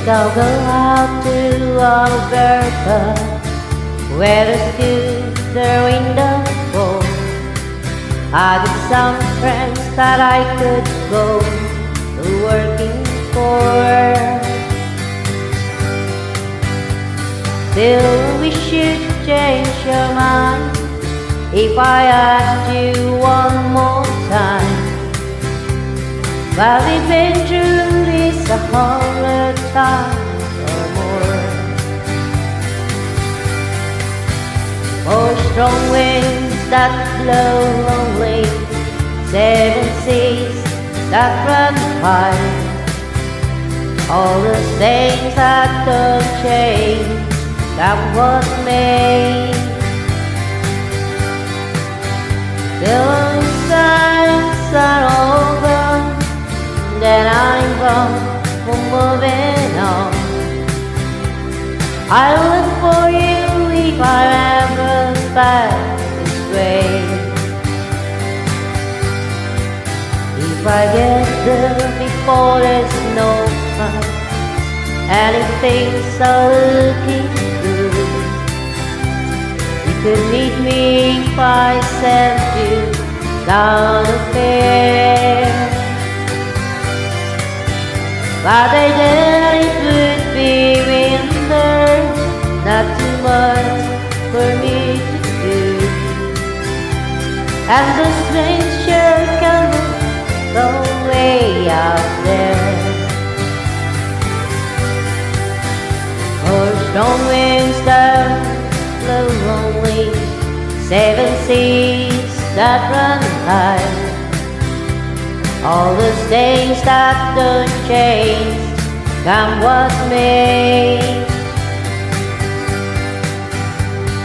I'll go out to Alberta, where the students are in the fall. I got some friends that I could go working for. Still, we should change your mind if I asked you one more time. Well, we've been through this 100 times or more. Oh, strong winds that blow only, 7 seas that run high, all the things that don't change, that was made. The long signs are all gone, then I'm gone for moving on. I look for you if I'm ever back this way. If I get there before there's no fun, and if things are looking good, you could meet me if I sent you down the fair. But I then it would be winter, not too much for me to do, and the stranger can go way out there. Or strong winds that blow lonely, 7 seas that run high, all the things that don't change, come what may.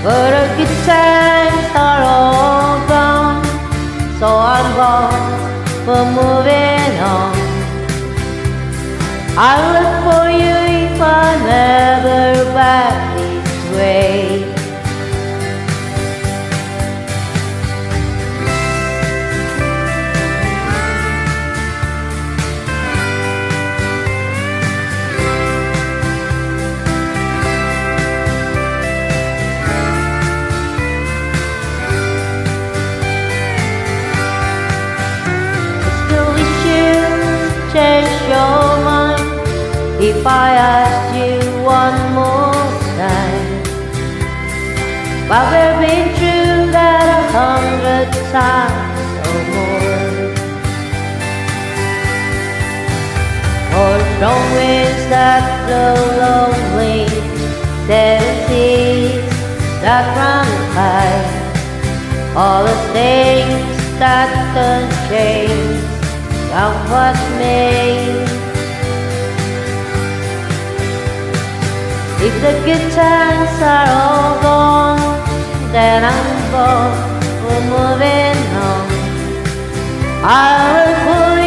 But the good times are all gone, so I'm gone for moving on. I look for you if I'm ever back this way. Change your mind if I asked you one more time. But we've been through that 100 times or more. Or strong winds that blow lonely, 7 seas that run high, all the things that don't change, come what may. If the good times are all gone, then I'm gone for moving on. I will